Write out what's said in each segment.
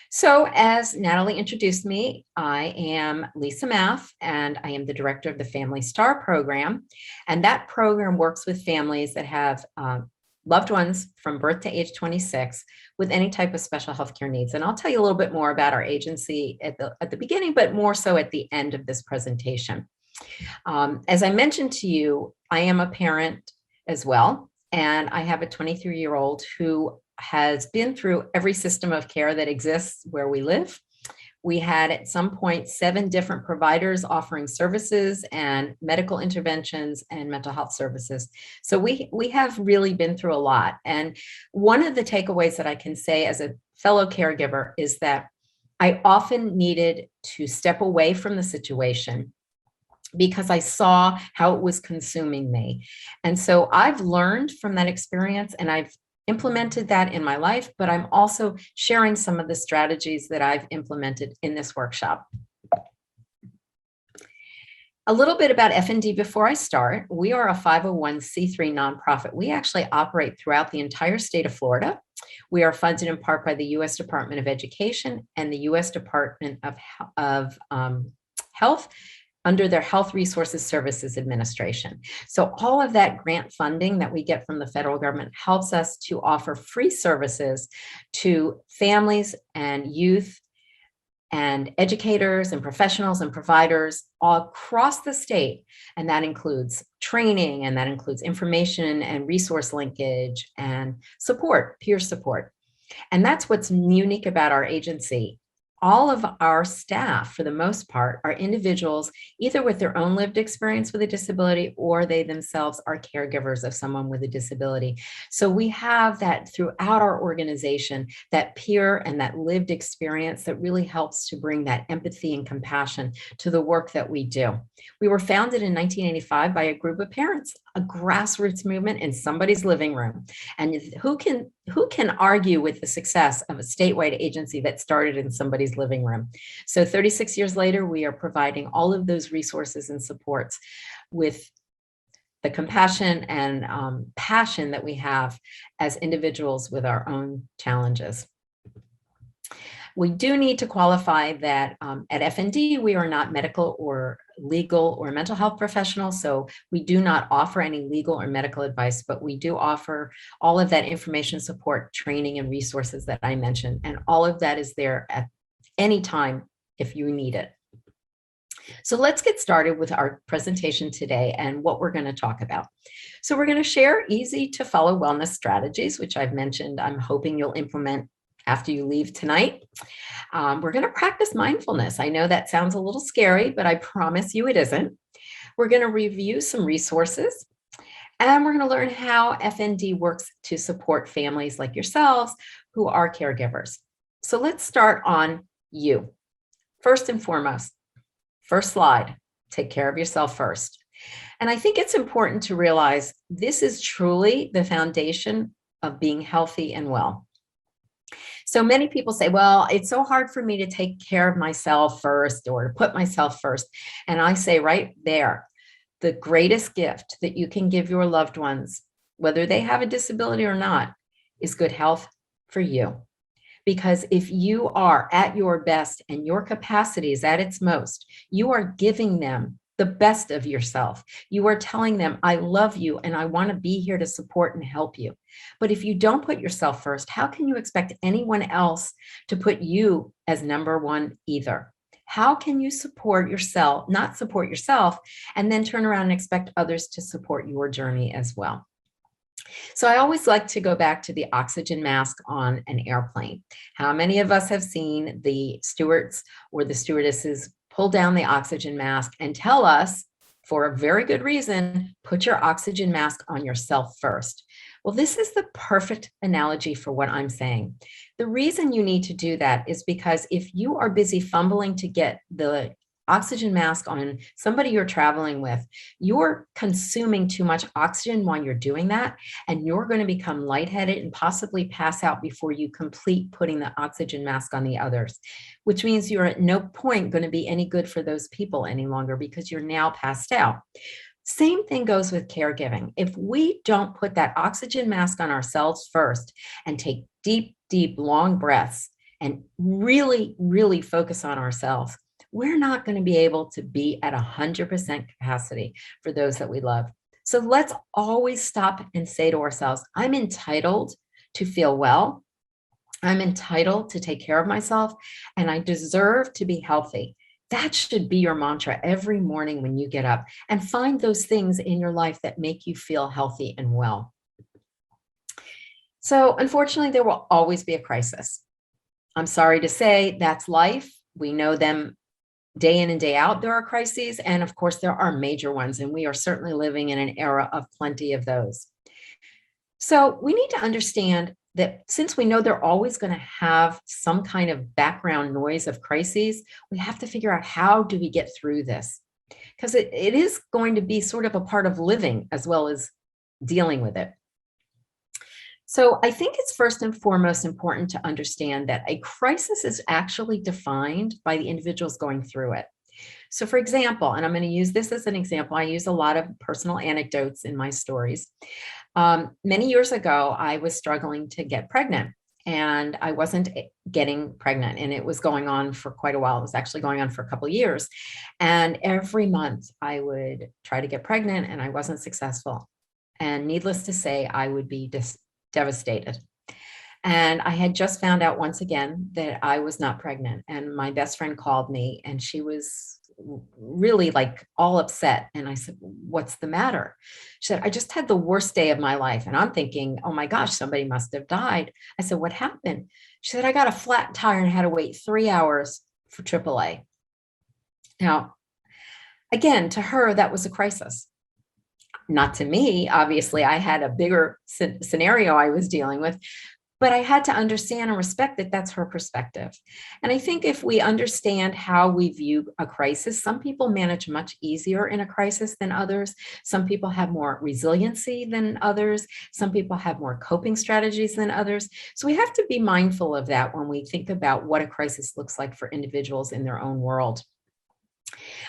So, as Natalie introduced me, I am Lisa Maff, and I am the director of the Family S.T.A.R program. And that program works with families that have loved ones from birth to age 26 with any type of special healthcare needs. And I'll tell you a little bit more about our agency at the beginning, but more so at the end of this presentation. As I mentioned to you, I am a parent as well, and I have a 23-year-old who has been through every system of care that exists where we live. We had at some point 7 different providers offering services and medical interventions and mental health services. So we have really been through a lot. And one of the takeaways that I can say as a fellow caregiver is that I often needed to step away from the situation because I saw how it was consuming me. And so I've learned from that experience, and I've implemented that in my life, but I'm also sharing some of the strategies that I've implemented in this workshop. A little bit about F&D before I start. We are a 501c3 nonprofit. We actually operate throughout the entire state of Florida. We are funded in part by the U.S. Department of Education and the U.S. Department of Health, under their Health Resources Services Administration. So all of that grant funding that we get from the federal government helps us to offer free services to families and youth and educators and professionals and providers all across the state. And that includes training, and that includes information and resource linkage and support, peer support. And that's what's unique about our agency. All of our staff, for the most part, are individuals either with their own lived experience with a disability, or they themselves are caregivers of someone with a disability. So we have that throughout our organization, that peer and that lived experience that really helps to bring that empathy and compassion to the work that we do. We were founded in 1985 by a group of parents, a grassroots movement in somebody's living room. And who can argue with the success of a statewide agency that started in somebody's living room? So 36 years later, we are providing all of those resources and supports with the compassion and passion that we have as individuals with our own challenges. We do need to qualify that at F&D, we are not medical or legal or mental health professionals, so we do not offer any legal or medical advice, but we do offer all of that information, support, training, and resources that I mentioned, and all of that is there at any time if you need it. So let's get started with our presentation today and what we're going to talk about. So we're going to share easy to follow wellness strategies, which I've mentioned I'm hoping you'll implement after you leave tonight. We're going to practice mindfulness. I know that sounds a little scary, but I promise you it isn't. We're going to review some resources, and we're going to learn how F&D works to support families like yourselves who are caregivers. So let's start on you. First and foremost, first slide, take care of yourself first. And I think it's important to realize this is truly the foundation of being healthy and well. So many people say, well, it's so hard for me to take care of myself first or to put myself first. And I say right there, the greatest gift that you can give your loved ones, whether they have a disability or not, is good health for you. Because if you are at your best and your capacity is at its most, you are giving them the best of yourself. You are telling them, I love you and I want to be here to support and help you. But if you don't put yourself first, how can you expect anyone else to put you as number one either? How can you support yourself, not support yourself, and then turn around and expect others to support your journey as well? So I always like to go back to the oxygen mask on an airplane. How many of us have seen the stewards or the stewardesses pull down the oxygen mask and tell us, for a very good reason, put your oxygen mask on yourself first? Well, this is the perfect analogy for what I'm saying. The reason you need to do that is because if you are busy fumbling to get the oxygen mask on somebody you're traveling with, you're consuming too much oxygen while you're doing that, and you're going to become lightheaded and possibly pass out before you complete putting the oxygen mask on the others, which means you're at no point going to be any good for those people any longer because you're now passed out. Same thing goes with caregiving. If we don't put that oxygen mask on ourselves first and take deep, long breaths, and really, really focus on ourselves, we're not going to be able to be at 100% capacity for those that we love. So let's always stop and say to ourselves, I'm entitled to feel well. I'm entitled to take care of myself, and I deserve to be healthy. That should be your mantra every morning when you get up, and find those things in your life that make you feel healthy and well. So unfortunately, there will always be a crisis. I'm sorry to say that's life. We know them day in and day out. There are crises. And of course, there are major ones. And we are certainly living in an era of plenty of those. So we need to understand that since we know they're always going to have some kind of background noise of crises, we have to figure out, how do we get through this? Because it is going to be sort of a part of living as well as dealing with it. So I think it's first and foremost important to understand that a crisis is actually defined by the individuals going through it. So for example, and I'm going to use this as an example, I use a lot of personal anecdotes in my stories. Many years ago, I was struggling to get pregnant, and I wasn't getting pregnant, and it was going on for quite a while. It was actually going on for a couple of years. And every month I would try to get pregnant and I wasn't successful. And needless to say, I would be devastated. And I had just found out once again that I was not pregnant. And my best friend called me, and she was really like all upset. And I said, what's the matter? She said, I just had the worst day of my life. And I'm thinking, oh my gosh, somebody must have died. I said, what happened? She said, I got a flat tire and had to wait 3 hours for AAA. Now, again, to her, that was a crisis. Not to me, obviously, I had a bigger scenario I was dealing with, but I had to understand and respect that that's her perspective. And I think if we understand how we view a crisis, some people manage much easier in a crisis than others. Some people have more resiliency than others. Some people have more coping strategies than others. So we have to be mindful of that when we think about what a crisis looks like for individuals in their own world.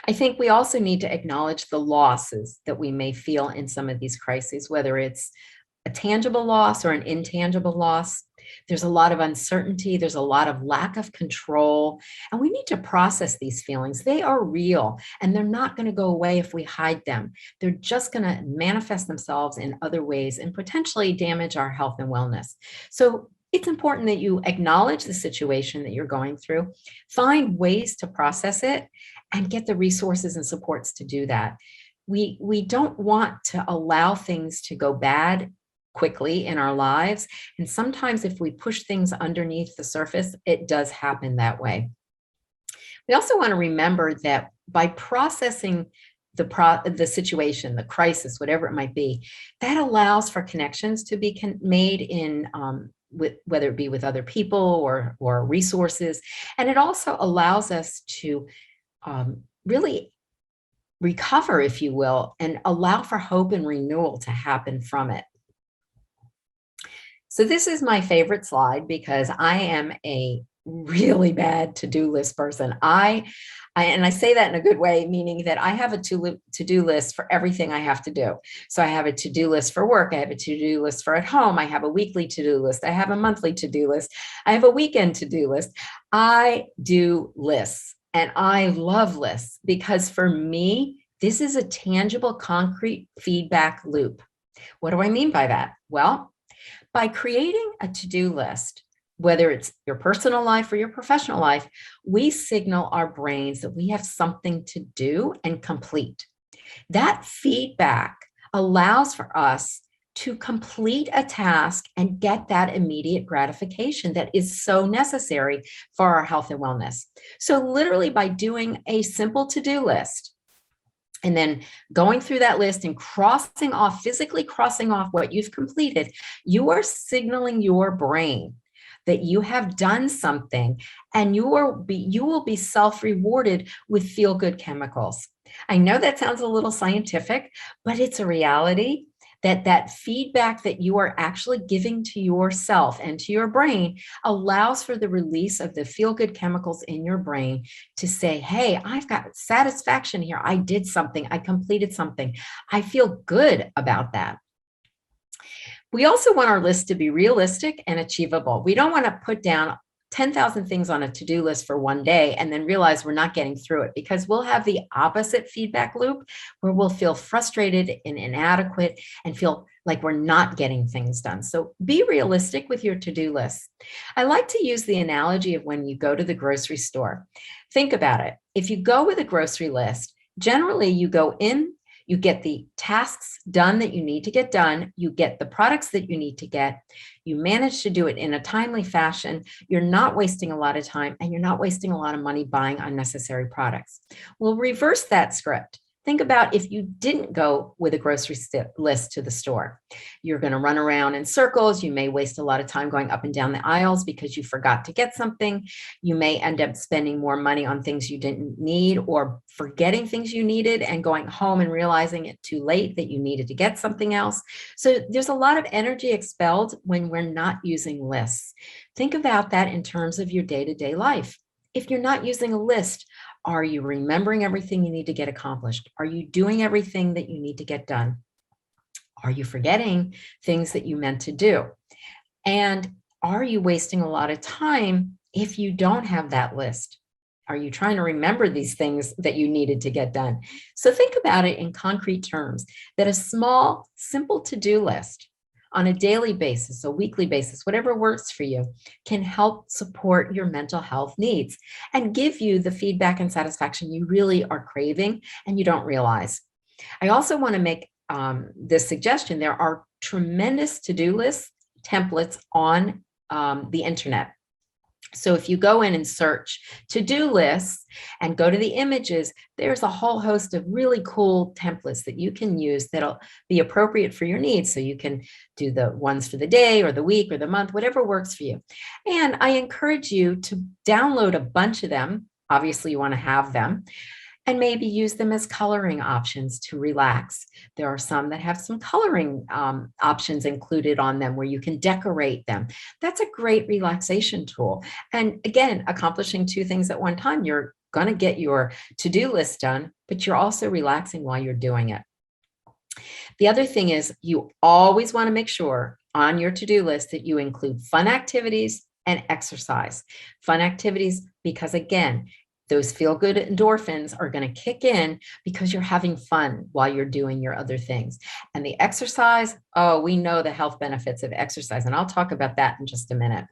I think we also need to acknowledge the losses that we may feel in some of these crises, whether it's a tangible loss or an intangible loss. There's a lot of uncertainty. There's a lot of lack of control, and we need to process these feelings. They are real, and they're not going to go away if we hide them. They're just going to manifest themselves in other ways and potentially damage our health and wellness. So it's important that you acknowledge the situation that you're going through, find ways to process it, and get the resources and supports to do that. We don't want to allow things to go bad quickly in our lives. And sometimes if we push things underneath the surface, it does happen that way. We also want to remember that by processing the situation, the crisis, whatever it might be, that allows for connections to be made in whether it be with other people or resources. And it also allows us to really recover, if you will, and allow for hope and renewal to happen from it. So this is my favorite slide because I am a really bad to-do list person. And I say that in a good way, meaning that I have a to-do list for everything I have to do. So I have a to-do list for work. I have a to-do list for at home. I have a weekly to-do list. I have a monthly to-do list. I have a weekend to-do list. I do lists, and I love lists because for me, this is a tangible, concrete feedback loop. What do I mean by that? Well, by creating a to-do list, whether it's your personal life or your professional life, we signal our brains that we have something to do and complete. That feedback allows for us to complete a task and get that immediate gratification that is so necessary for our health and wellness. So literally by doing a simple to-do list, and then going through that list and physically crossing off what you've completed, you are signaling your brain that you have done something, and you will be self-rewarded with feel-good chemicals. I know that sounds a little scientific, but it's a reality that feedback that you are actually giving to yourself and to your brain allows for the release of the feel-good chemicals in your brain to say, hey, I've got satisfaction here. I did something. I completed something. I feel good about that. We also want our list to be realistic and achievable. We don't want to put down 10,000 things on a to-do list for one day and then realize we're not getting through it, because we'll have the opposite feedback loop where we'll feel frustrated and inadequate and feel like we're not getting things done. So be realistic with your to-do list. I like to use the analogy of when you go to the grocery store. Think about it. If you go with a grocery list, generally you go in, you get the tasks done that you need to get done, you get the products that you need to get, you manage to do it in a timely fashion, you're not wasting a lot of time, and you're not wasting a lot of money buying unnecessary products. We'll reverse that script. Think about if you didn't go with a grocery list to the store. You're going to run around in circles. You may waste a lot of time going up and down the aisles because you forgot to get something. You may end up spending more money on things you didn't need, or forgetting things you needed and going home and realizing it too late that you needed to get something else. So there's a lot of energy expelled when we're not using lists. Think about that in terms of your day-to-day life. If you're not using a list, are you remembering everything you need to get accomplished? Are you doing everything that you need to get done? Are you forgetting things that you meant to do? And are you wasting a lot of time if you don't have that list? Are you trying to remember these things that you needed to get done? So think about it in concrete terms, that a small, simple to-do list on a daily basis, a weekly basis, whatever works for you, can help support your mental health needs and give you the feedback and satisfaction you really are craving and you don't realize. I also want to make this suggestion. There are tremendous to-do list templates on the internet. So if you go in and search to-do lists and go to the images, there's a whole host of really cool templates that you can use that'll be appropriate for your needs. So you can do the ones for the day or the week or the month, whatever works for you. And I encourage you to download a bunch of them. Obviously, you want to have them. And maybe use them as coloring options to relax. There are some that have some coloring options included on them where you can decorate them. That's a great relaxation tool. And again, accomplishing two things at one time. You're going to get your to-do list done, but you're also relaxing while you're doing it. The other thing is, you always want to make sure on your to-do list that you include fun activities and exercise. Fun activities, because again, those feel-good endorphins are going to kick in because you're having fun while you're doing your other things. And the exercise, oh, we know the health benefits of exercise, and I'll talk about that in just a minute.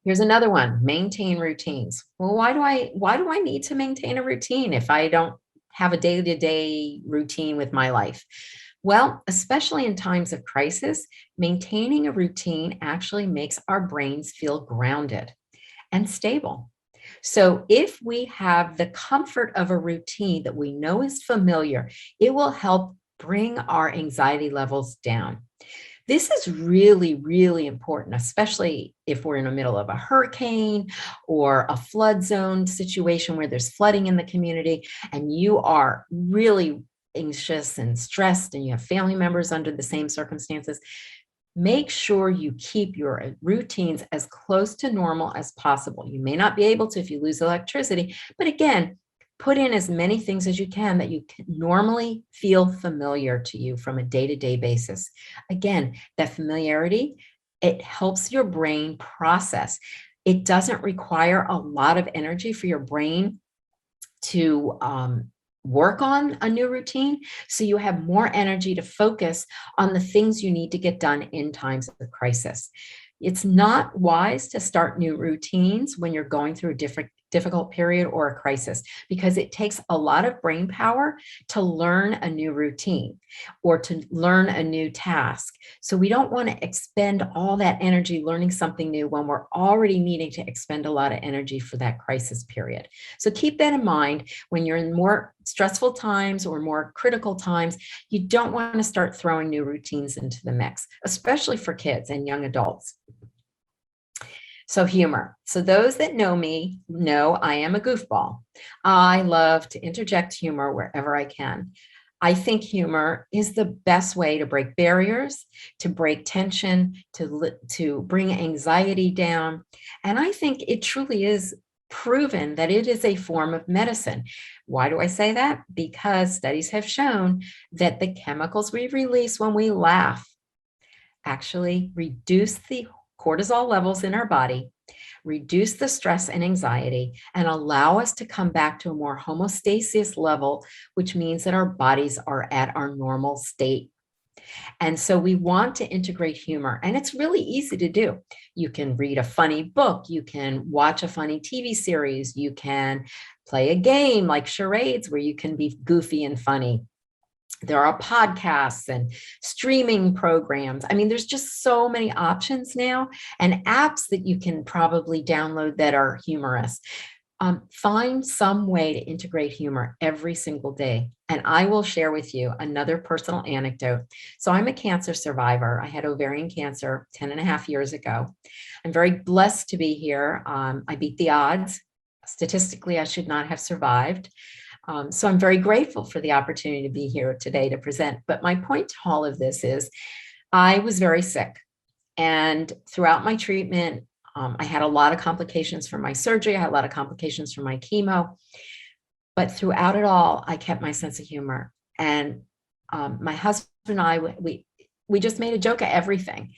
Here's another one: maintain routines. Well, why do I need to maintain a routine if I don't have a day-to-day routine with my life? Well, especially in times of crisis, maintaining a routine actually makes our brains feel grounded and stable. So if we have the comfort of a routine that we know is familiar, it will help bring our anxiety levels down. This is really, really important, especially if we're in the middle of a hurricane or a flood zone situation where there's flooding in the community and you are really anxious and stressed and you have family members under the same circumstances. Make sure you keep your routines as close to normal as possible. You may not be able to if you lose electricity, but again, put in as many things as you can that you can normally feel familiar to you from a day-to-day basis. Again, that familiarity, it helps your brain process. It doesn't require a lot of energy for your brain to work on a new routine, so you have more energy to focus on the things you need to get done in times of crisis. It's not wise to start new routines when you're going through a difficult period or a crisis, because it takes a lot of brain power to learn a new routine or to learn a new task. So we don't want to expend all that energy learning something new when we're already needing to expend a lot of energy for that crisis period. So keep that in mind when you're in more stressful times or more critical times. You don't want to start throwing new routines into the mix, especially for kids and young adults. So humor. So those that know me know I am a goofball. I love to interject humor wherever I can. I think humor is the best way to break barriers, to break tension, to bring anxiety down. And I think it truly is proven that it is a form of medicine. Why do I say that? Because studies have shown that the chemicals we release when we laugh actually reduce the cortisol levels in our body, reduce the stress and anxiety, and allow us to come back to a more homeostasis level, which means that our bodies are at our normal state. And so we want to integrate humor, and it's really easy to do. You can read a funny book, you can watch a funny TV series, you can play a game like charades where you can be goofy and funny. There are podcasts and streaming programs. I mean, there's just so many options now, and apps that you can probably download that are humorous. Find some way to integrate humor every single day. And I will share with you another personal anecdote. So I'm a cancer survivor. I had ovarian cancer 10 and a half years ago. I'm very blessed to be here. I beat the odds. Statistically, I should not have survived. So I'm very grateful for the opportunity to be here today to present. But my point to all of this is I was very sick. And throughout my treatment, I had a lot of complications from my surgery. I had a lot of complications from my chemo. But throughout it all, I kept my sense of humor. And my husband and I, we just made a joke of everything.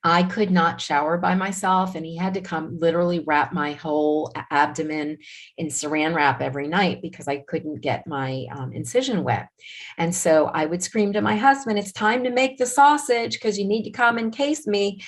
I could not shower by myself, and he had to come literally wrap my whole abdomen in saran wrap every night because I couldn't get my incision wet. And so I would scream to my husband, "It's time to make the sausage because you need to come encase me."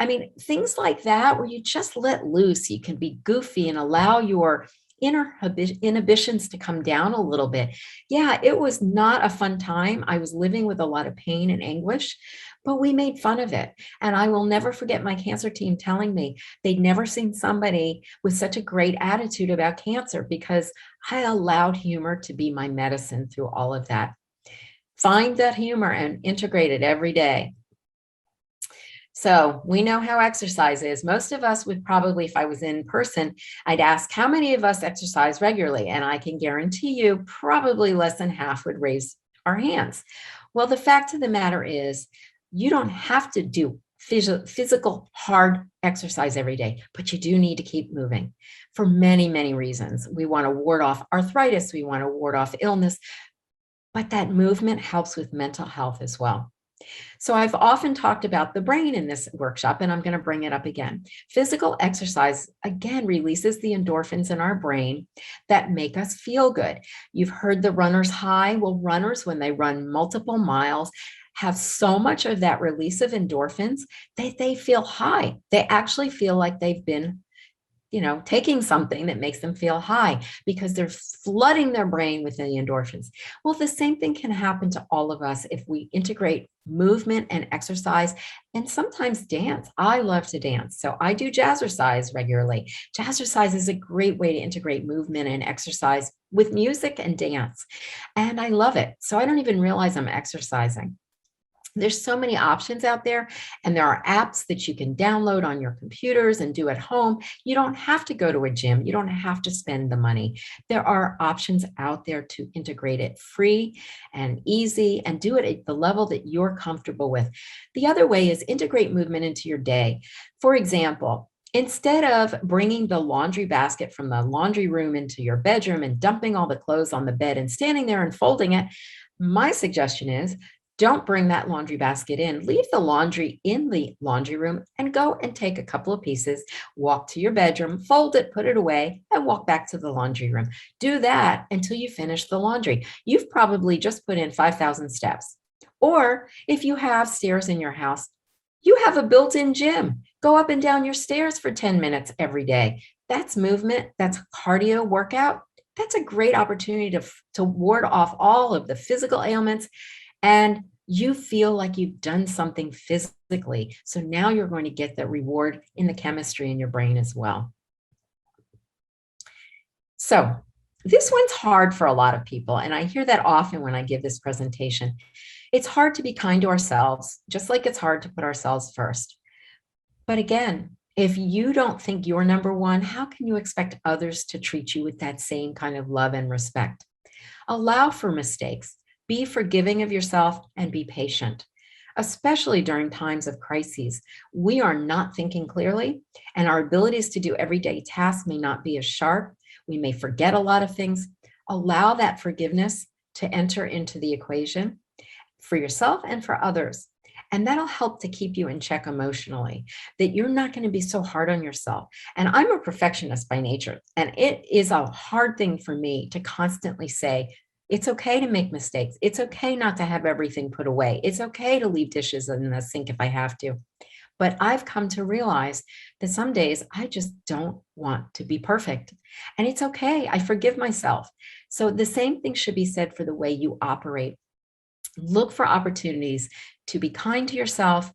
I mean, things like that where you just let loose, you can be goofy and allow your inner inhibitions to come down a little bit. Yeah, it was not a fun time. I was living with a lot of pain and anguish, but we made fun of it. And I will never forget my cancer team telling me they'd never seen somebody with such a great attitude about cancer because I allowed humor to be my medicine through all of that. Find that humor and integrate it every day. So we know how exercise is. Most of us would probably, if I was in person, I'd ask how many of us exercise regularly. And I can guarantee you probably less than half would raise our hands. Well, the fact of the matter is you don't have to do physical hard exercise every day, but you do need to keep moving for many, many reasons. We want to ward off arthritis. We want to ward off illness, but that movement helps with mental health as well. So I've often talked about the brain in this workshop, and I'm going to bring it up again. Physical exercise, again, releases the endorphins in our brain that make us feel good. You've heard the runner's high. Well, runners, when they run multiple miles, have so much of that release of endorphins that they feel high. They actually feel like they've been taking something that makes them feel high because they're flooding their brain with the endorphins. Well, the same thing can happen to all of us if we integrate movement and exercise and sometimes dance. I love to dance. So I do jazzercise regularly. Jazzercise is a great way to integrate movement and exercise with music and dance. And I love it. So I don't even realize I'm exercising. There's so many options out there, and there are apps that you can download on your computers and do at home. You don't have to go to a gym. You don't have to spend the money. There are options out there to integrate it free and easy and do it at the level that you're comfortable with. The other way is integrate movement into your day. For example, instead of bringing the laundry basket from the laundry room into your bedroom and dumping all the clothes on the bed and standing there and folding it, my suggestion is don't bring that laundry basket in. Leave the laundry in the laundry room and go and take a couple of pieces, walk to your bedroom, fold it, put it away, and walk back to the laundry room. Do that until you finish the laundry. You've probably just put in 5,000 steps. Or if you have stairs in your house, you have a built-in gym. Go up and down your stairs for 10 minutes every day. That's movement. That's cardio workout. That's a great opportunity to ward off all of the physical ailments, and you feel like you've done something physically. So now you're going to get the reward in the chemistry in your brain as well. So this one's hard for a lot of people, and I hear that often when I give this presentation. It's hard to be kind to ourselves, just like it's hard to put ourselves first. But again, if you don't think you're number one, how can you expect others to treat you with that same kind of love and respect? Allow for mistakes. Be forgiving of yourself and be patient, especially during times of crises. We are not thinking clearly, and our abilities to do everyday tasks may not be as sharp. We may forget a lot of things. Allow that forgiveness to enter into the equation for yourself and for others. And that'll help to keep you in check emotionally, that you're not going to be so hard on yourself. And I'm a perfectionist by nature, and it is a hard thing for me to constantly say, it's okay to make mistakes. It's okay not to have everything put away. It's okay to leave dishes in the sink if I have to. But I've come to realize that some days I just don't want to be perfect. And it's okay. I forgive myself. So the same thing should be said for the way you operate. Look for opportunities to be kind to yourself,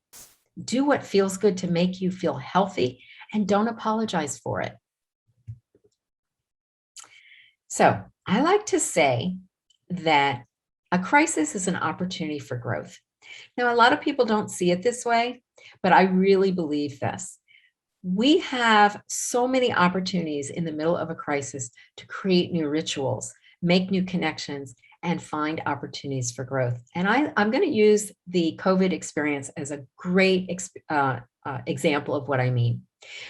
do what feels good to make you feel healthy, and don't apologize for it. So I like to say that a crisis is an opportunity for growth. Now, a lot of people don't see it this way, but I really believe this. We have so many opportunities in the middle of a crisis to create new rituals, make new connections, and find opportunities for growth. And I'm going to use the COVID experience as a great example of what I mean.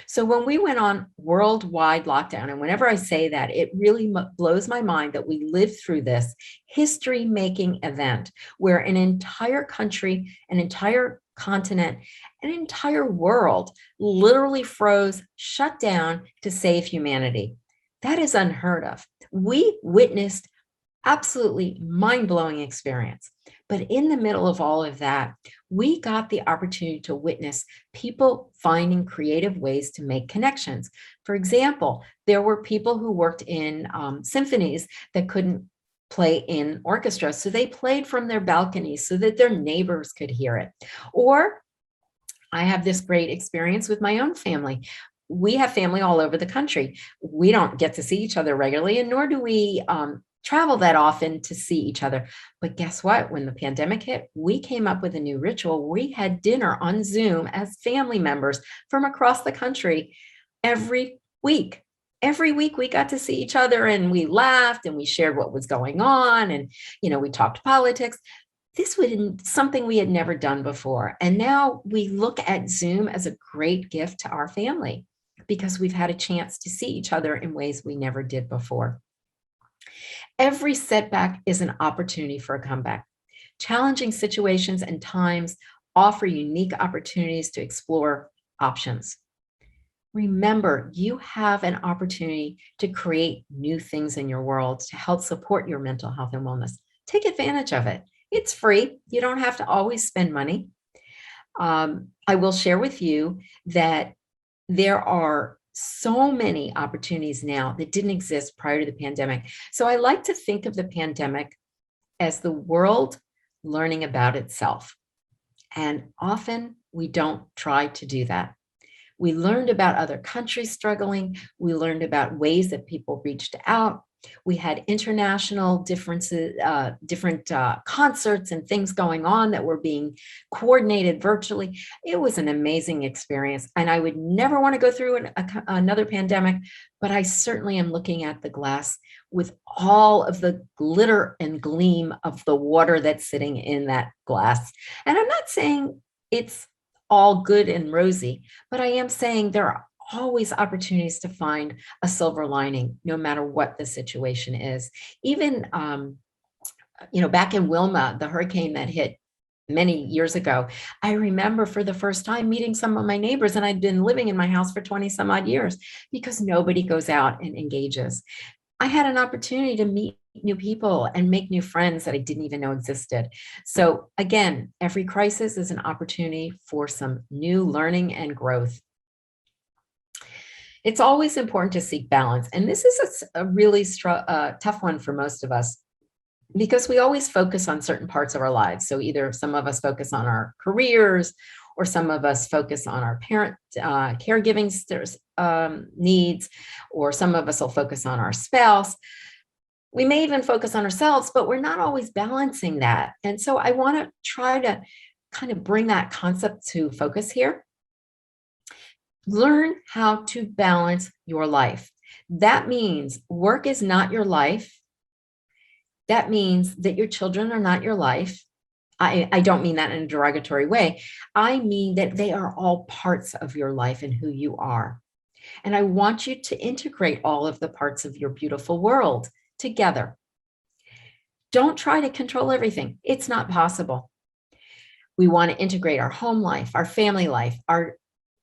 So when we went on worldwide lockdown, and whenever I say that, it really blows my mind that we lived through this history-making event where an entire country, an entire continent, an entire world literally froze, shut down to save humanity. That is unheard of. We witnessed absolutely mind-blowing experience. But in the middle of all of that, we got the opportunity to witness people finding creative ways to make connections. For example, there were people who worked in symphonies that couldn't play in orchestras, so they played from their balconies so that their neighbors could hear it. Or I have this great experience with my own family. We have family all over the country. We don't get to see each other regularly, and nor do we travel that often to see each other. But guess what? When the pandemic hit, we came up with a new ritual. We had dinner on Zoom as family members from across the country every week. Every week we got to see each other, and we laughed and we shared what was going on, and we talked politics. This was something we had never done before. And now we look at Zoom as a great gift to our family because we've had a chance to see each other in ways we never did before. Every setback is an opportunity for a comeback. Challenging situations and times offer unique opportunities to explore options. Remember, you have an opportunity to create new things in your world to help support your mental health and wellness. Take advantage of it. It's free. You don't have to always spend money. I will share with you that there are so many opportunities now that didn't exist prior to the pandemic. So I like to think of the pandemic as the world learning about itself. And often we don't try to do that. We learned about other countries struggling. We learned about ways that people reached out. We had international differences, different concerts and things going on that were being coordinated virtually. It was an amazing experience. And I would never want to go through another pandemic, but I certainly am looking at the glass with all of the glitter and gleam of the water that's sitting in that glass. And I'm not saying it's all good and rosy, but I am saying there are always opportunities to find a silver lining, no matter what the situation is. Even, back in Wilma, the hurricane that hit many years ago, I remember for the first time meeting some of my neighbors, and I'd been living in my house for 20 some odd years because nobody goes out and engages. I had an opportunity to meet new people and make new friends that I didn't even know existed. So again, every crisis is an opportunity for some new learning and growth. It's always important to seek balance. And this is a really tough one for most of us because we always focus on certain parts of our lives. So either some of us focus on our careers, or some of us focus on our parent caregiving needs, or some of us will focus on our spouse. We may even focus on ourselves, but we're not always balancing that. And so I want to try to kind of bring that concept to focus here. Learn how to balance your life. That means work is not your life. That means that your children are not your life. I don't mean that in a derogatory way. I mean that they are all parts of your life and who you are. And I want you to integrate all of the parts of your beautiful world together. Don't try to control everything. It's not possible. We want to integrate our home life, our family life, our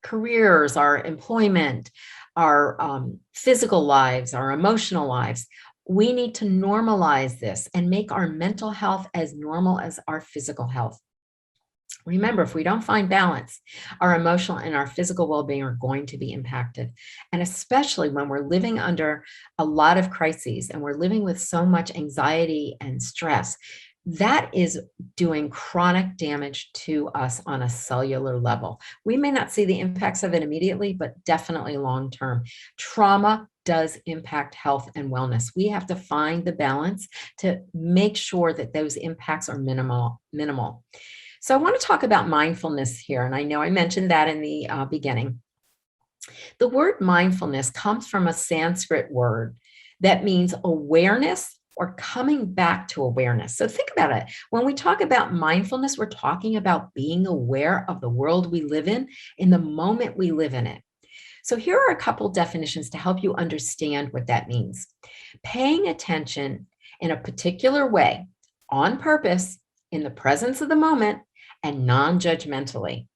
careers, our employment, our physical lives, our emotional lives. We need to normalize this and make our mental health as normal as our physical health. Remember, if we don't find balance, our emotional and our physical well-being are going to be impacted. And especially when we're living under a lot of crises and we're living with so much anxiety and stress, that is doing chronic damage to us on a cellular level. We may not see the impacts of it immediately, but definitely long-term. Trauma does impact health and wellness. We have to find the balance to make sure that those impacts are minimal. So I want to talk about mindfulness here, and I know I mentioned that in the beginning. The word mindfulness comes from a Sanskrit word that means awareness or coming back to awareness. So think about it. When we talk about mindfulness, we're talking about being aware of the world we live in the moment we live in it. So here are a couple definitions to help you understand what that means. Paying attention in a particular way, on purpose, in the presence of the moment, and non-judgmentally.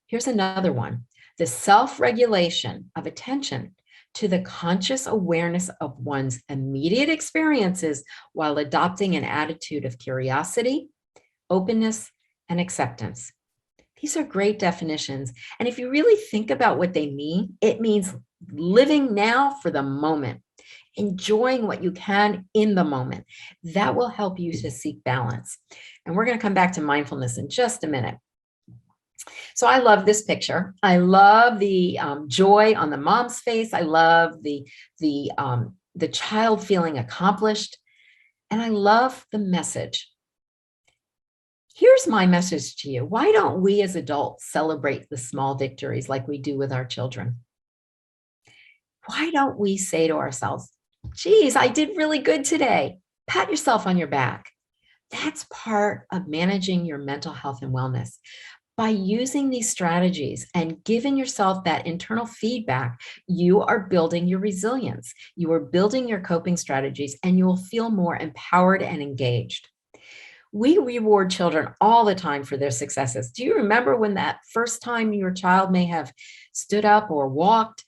Here's another one. The self-regulation of attention to the conscious awareness of one's immediate experiences while adopting an attitude of curiosity, openness, and acceptance. These are great definitions. And if you really think about what they mean, it means living now for the moment, enjoying what you can in the moment. That will help you to seek balance. And we're going to come back to mindfulness in just a minute. So I love this picture. I love the joy on the mom's face. I love the child feeling accomplished. And I love the message. Here's my message to you. Why don't we as adults celebrate the small victories like we do with our children? Why don't we say to ourselves, geez, I did really good today. Pat yourself on your back. That's part of managing your mental health and wellness. By using these strategies and giving yourself that internal feedback, you are building your resilience. You are building your coping strategies, and you will feel more empowered and engaged. We reward children all the time for their successes. Do you remember when that first time your child may have stood up or walked?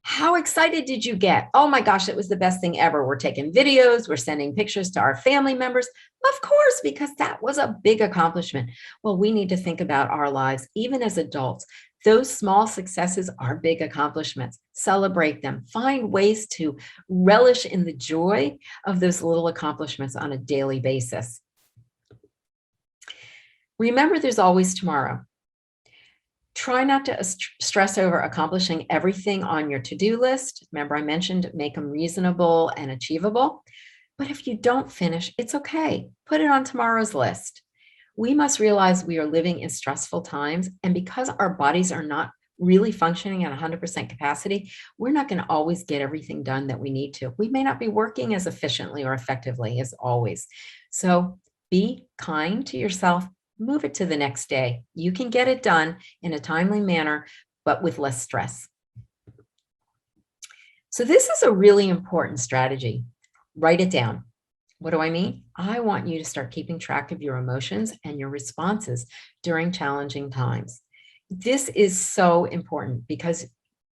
How excited did you get? Oh my gosh, it was the best thing ever. We're taking videos, we're sending pictures to our family members. Of course, because that was a big accomplishment. Well, we need to think about our lives, even as adults. Those small successes are big accomplishments. Celebrate them. Find ways to relish in the joy of those little accomplishments on a daily basis. Remember, there's always tomorrow. Try not to stress over accomplishing everything on your to-do list. Remember, I mentioned make them reasonable and achievable. But if you don't finish, it's okay. Put it on tomorrow's list. We must realize we are living in stressful times. And because our bodies are not really functioning at 100% capacity, we're not going to always get everything done that we need to. We may not be working as efficiently or effectively as always. So be kind to yourself. Move it to the next day. You can get it done in a timely manner, but with less stress. So this is a really important strategy. Write it down. What do I mean? I want you to start keeping track of your emotions and your responses during challenging times. This is so important because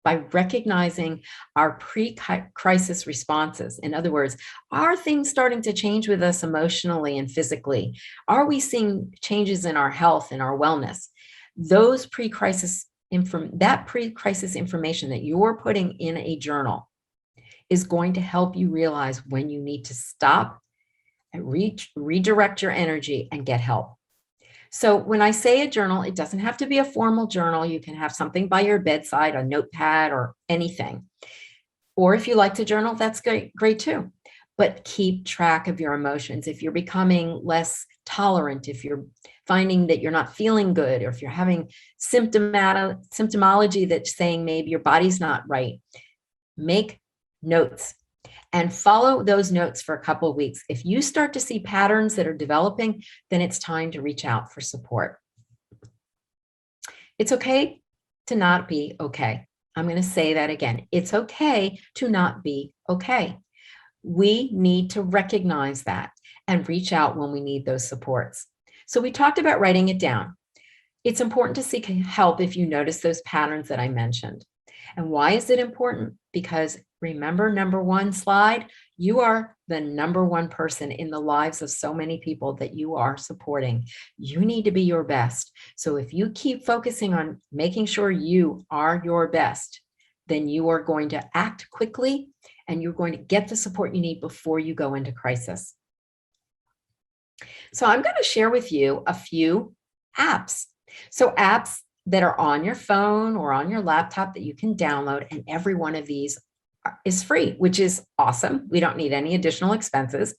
by recognizing our pre-crisis responses. In other words, are things starting to change with us emotionally and physically? Are we seeing changes in our health and our wellness? Those pre-crisis information that you're putting in a journal is going to help you realize when you need to stop and redirect your energy and get help. So when I say a journal, it doesn't have to be a formal journal. You can have something by your bedside, a notepad or anything. Or if you like to journal, that's great too. But keep track of your emotions. If you're becoming less tolerant, if you're finding that you're not feeling good, or if you're having symptomology that's saying maybe your body's not right, make notes and follow those notes for a couple of weeks. If you start to see patterns that are developing, then it's time to reach out for support. It's okay to not be okay. I'm going to say that again. It's okay to not be okay. We need to recognize that and reach out when we need those supports. So we talked about writing it down. It's important to seek help if you notice those patterns that I mentioned. And why is it important? Because remember, number one slide, you are the number one person in the lives of so many people that you are supporting. You need to be your best. So if you keep focusing on making sure you are your best, then you are going to act quickly and you're going to get the support you need before you go into crisis. So I'm going to share with you a few apps. So apps that are on your phone or on your laptop that you can download, and every one of these is free, which is awesome. We don't need any additional expenses.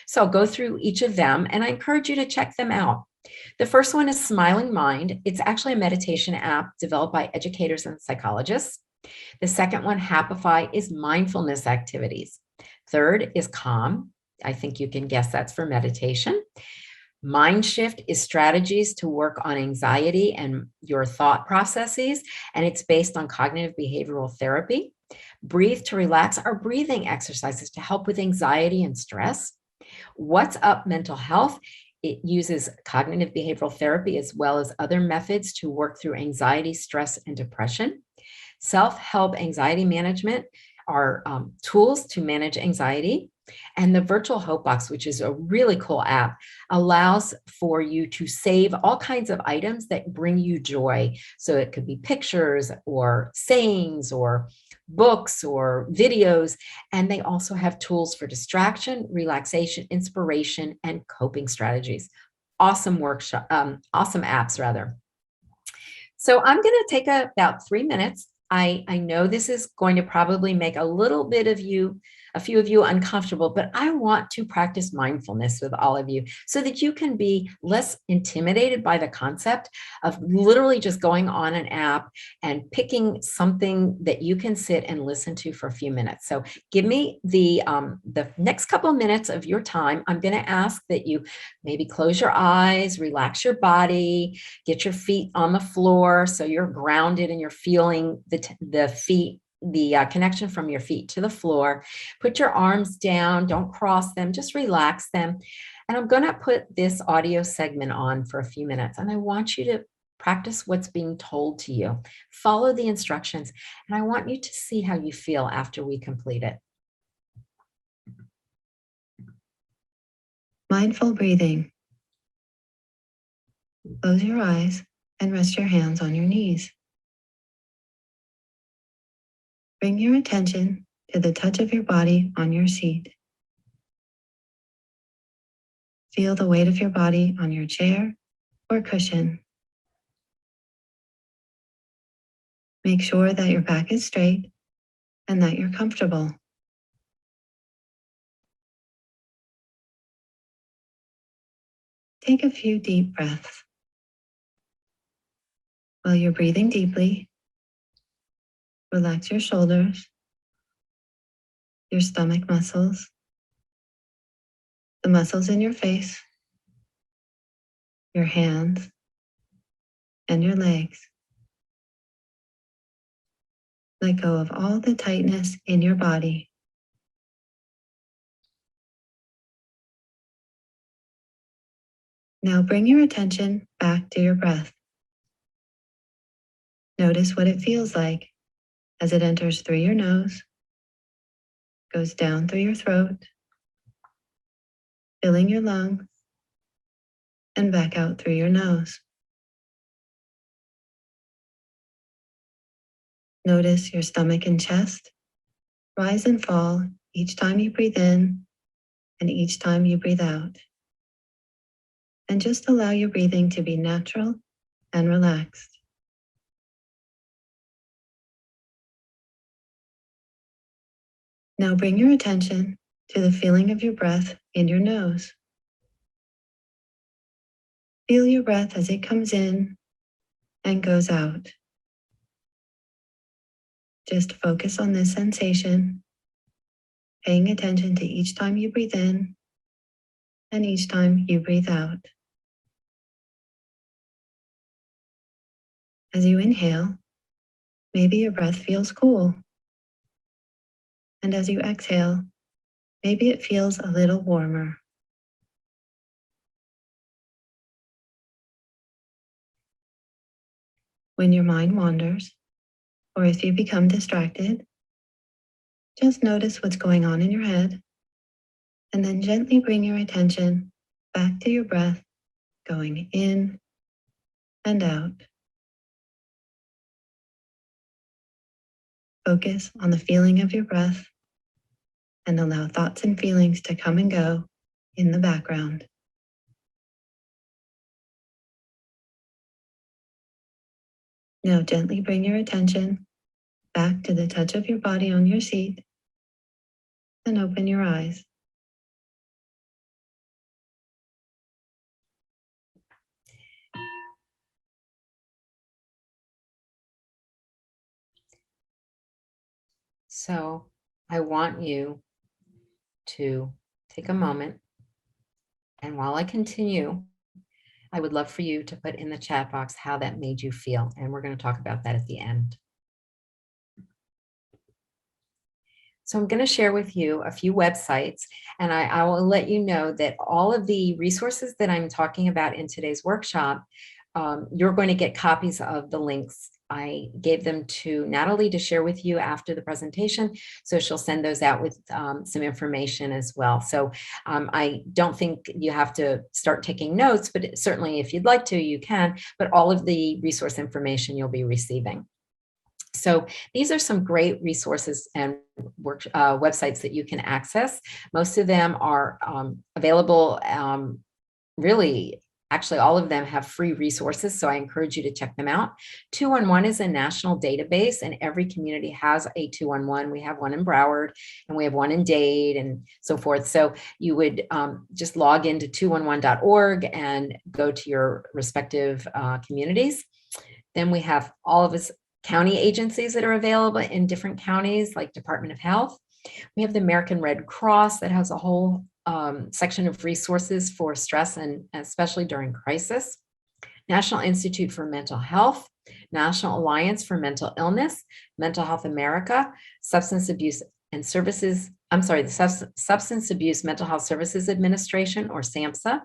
So I'll go through each of them and I encourage you to check them out. The first one is Smiling Mind. It's actually a meditation app developed by educators and psychologists. The second one, Happify, is mindfulness activities. Third is Calm. I think you can guess that's for meditation. Mind Shift is strategies to work on anxiety and your thought processes, and it's based on cognitive behavioral therapy. Breathe to Relax are breathing exercises to help with anxiety and stress. What's Up Mental Health, it uses cognitive behavioral therapy as well as other methods to work through anxiety, stress, and depression. Self-help anxiety management are tools to manage anxiety. And the Virtual Hope Box, which is a really cool app, allows for you to save all kinds of items that bring you joy. So it could be pictures or sayings or books or videos. And they also have tools for distraction, relaxation, inspiration, and coping strategies. Awesome workshop, awesome apps rather. So I'm going to take about 3 minutes. I know this is going to probably make a few of you uncomfortable, but I want to practice mindfulness with all of you so that you can be less intimidated by the concept of literally just going on an app and picking something that you can sit and listen to for a few minutes. So give me the next couple of minutes of your time. I'm going to ask that you maybe close your eyes, relax your body, get your feet on the floor so you're grounded and you're feeling the feet, the connection from your feet to the floor. Put your arms down, don't cross them, just relax them. And I'm going to put this audio segment on for a few minutes. And I want you to practice what's being told to you. Follow the instructions. And I want you to see how you feel after we complete it. Mindful breathing. Close your eyes and rest your hands on your knees. Bring your attention to the touch of your body on your seat. Feel the weight of your body on your chair or cushion. Make sure that your back is straight and that you're comfortable. Take a few deep breaths. While you're breathing deeply, relax your shoulders, your stomach muscles, the muscles in your face, your hands, and your legs. Let go of all the tightness in your body. Now bring your attention back to your breath. Notice what it feels like as it enters through your nose, goes down through your throat, filling your lungs, and back out through your nose. Notice your stomach and chest rise and fall each time you breathe in and each time you breathe out. And just allow your breathing to be natural and relaxed. Now bring your attention to the feeling of your breath in your nose. Feel your breath as it comes in and goes out. Just focus on this sensation, paying attention to each time you breathe in and each time you breathe out. As you inhale, maybe your breath feels cool. And as you exhale, maybe it feels a little warmer. When your mind wanders, or if you become distracted, just notice what's going on in your head, and then gently bring your attention back to your breath, going in and out. Focus on the feeling of your breath and allow thoughts and feelings to come and go in the background. Now gently bring your attention back to the touch of your body on your seat and open your eyes. So I want you to take a moment, and while I continue, I would love for you to put in the chat box how that made you feel, and we're going to talk about that at the end. So I'm going to share with you a few websites, and I will let you know that all of the resources that I'm talking about in today's workshop, you're going to get copies of the links. I gave them to Natalie to share with you after the presentation, so she'll send those out with some information as well. So I don't think you have to start taking notes, but certainly if you'd like to, you can, but all of the resource information you'll be receiving. So these are some great resources and websites that you can access. Most of them are available, really, actually all of them have free resources, so I encourage you to check them out. 211 is a national database, and every community has a 211. We have one in Broward, and we have one in Dade, and so forth. So you would just log into 211.org and go to your respective communities. Then we have all of us county agencies that are available in different counties, like Department of Health. We have the American Red Cross that has a whole section of resources for stress, and especially during crisis. National Institute for Mental Health, National Alliance for Mental Illness, Mental Health America, Substance Abuse and Services, the Substance Abuse Mental Health Services Administration, or SAMHSA.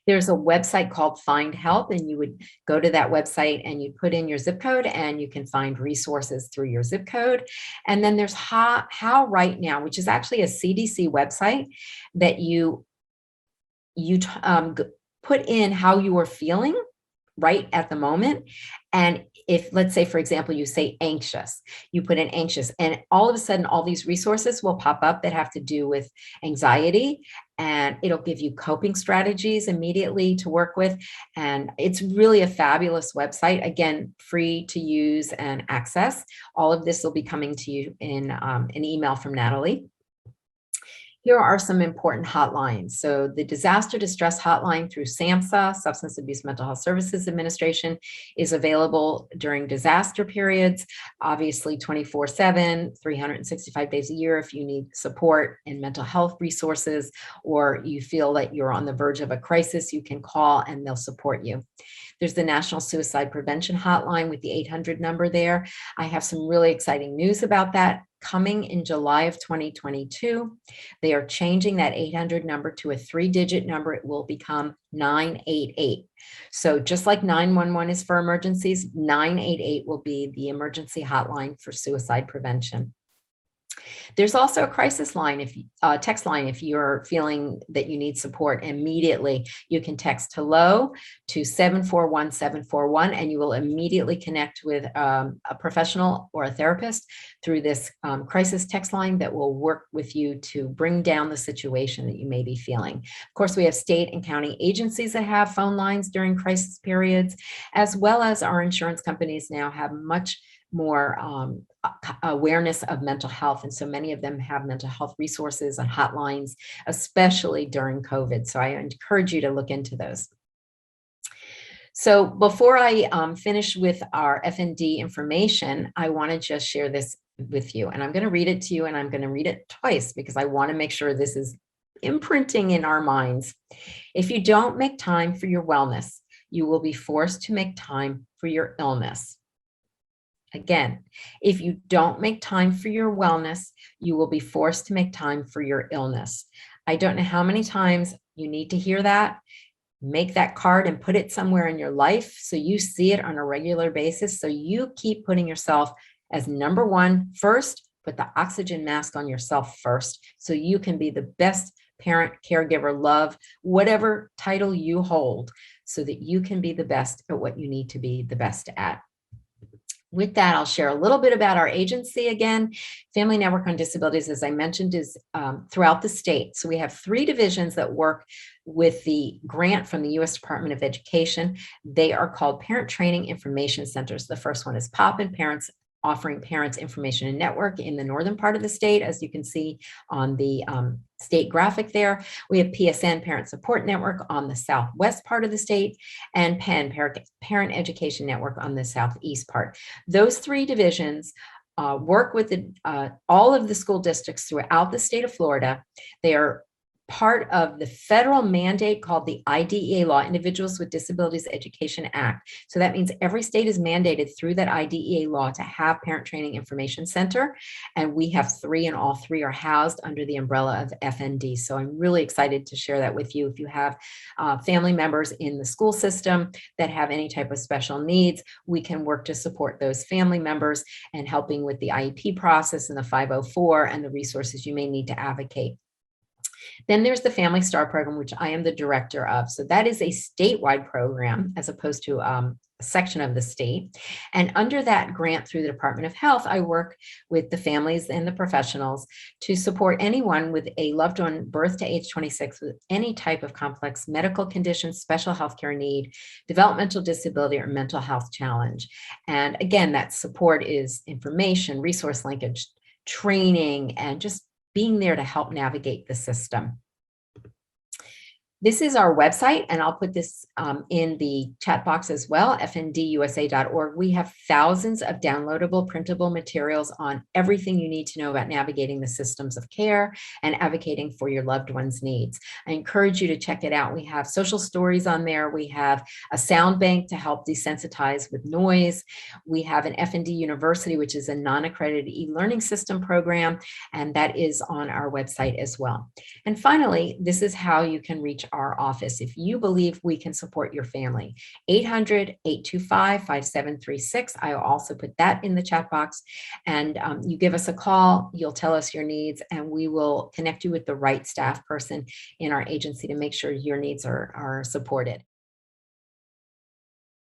There's a website called Find Help, and you would go to that website and you put in your zip code, and you can find resources through your zip code. And then there's How Right Now, which is actually a CDC website that you put in how you are feeling right at the moment. And if, let's say, for example, you say anxious, you put in anxious, and all of a sudden, all these resources will pop up that have to do with anxiety, and it'll give you coping strategies immediately to work with. And it's really a fabulous website. Again, free to use and access. All of this will be coming to you in an email from Natalie. Here are some important hotlines. So the Disaster Distress Hotline through SAMHSA, Substance Abuse Mental Health Services Administration, is available during disaster periods, obviously 24/7, 365 days a year if you need support and mental health resources, or you feel that you're on the verge of a crisis, you can call and they'll support you. There's the National Suicide Prevention Hotline with the 800 number there. I have some really exciting news about that. Coming in July of 2022, they are changing that 800 number to a 3-digit number. It will become 988. So just like 911 is for emergencies, 988 will be the emergency hotline for suicide prevention. There's also a crisis line, text line, if you're feeling that you need support immediately. You can text hello to 741-741, and you will immediately connect with a professional or a therapist through this crisis text line that will work with you to bring down the situation that you may be feeling. Of course, we have state and county agencies that have phone lines during crisis periods, as well as our insurance companies now have much more awareness of mental health. And so many of them have mental health resources and hotlines, especially during COVID. So I encourage you to look into those. So before I finish with our FND information, I want to just share this with you. And I'm going to read it to you, and I'm going to read it twice because I want to make sure this is imprinting in our minds. If you don't make time for your wellness, you will be forced to make time for your illness. Again, if you don't make time for your wellness, you will be forced to make time for your illness. I don't know how many times you need to hear that. make that card and put it somewhere in your life so you see it on a regular basis. So you keep putting yourself as number one first. Put the oxygen mask on yourself first so you can be the best parent, caregiver, love, whatever title you hold, so that you can be the best at what you need to be the best at. With that, I'll share a little bit about our agency again. Family Network on Disabilities, as I mentioned, is throughout the state. So we have 3 divisions that work with the grant from the U.S. Department of Education. They are called Parent Training Information Centers. The first one is POP, Parents offering parents information and network in the northern part of the state, as you can see on the state graphic there. We have PSN, Parent Support Network, on the southwest part of the state, and PEN, Parent Education Network, on the southeast part. Those 3 divisions work with all of the school districts throughout the state of Florida. They are part of the federal mandate called the IDEA law, Individuals with Disabilities Education Act. So that means every state is mandated through that IDEA law to have Parent Training Information Center. And we have 3, and all 3 are housed under the umbrella of FND. So I'm really excited to share that with you. If you have family members in the school system that have any type of special needs, we can work to support those family members and helping with the IEP process and the 504 and the resources you may need to advocate. Then there's the Family S.T.A.R program, which I am the director of. So that is a statewide program as opposed to a section of the state. And under that grant through the Department of Health, I work with the families and the professionals to support anyone with a loved one birth to age 26 with any type of complex medical condition, special healthcare need, developmental disability, or mental health challenge. And again, that support is information, resource linkage, training, and just being there to help navigate the system. This is our website, and I'll put this in the chat box as well, fndusa.org. We have thousands of downloadable, printable materials on everything you need to know about navigating the systems of care and advocating for your loved one's needs. I encourage you to check it out. We have social stories on there. We have a sound bank to help desensitize with noise. We have an FND University, which is a non-accredited e-learning system program, and that is on our website as well. And finally, this is how you can reach our office if you believe we can support your family. 800-825-5736. I will also put that in the chat box, and you give us a call, you'll tell us your needs, and we will connect you with the right staff person in our agency to make sure your needs are supported.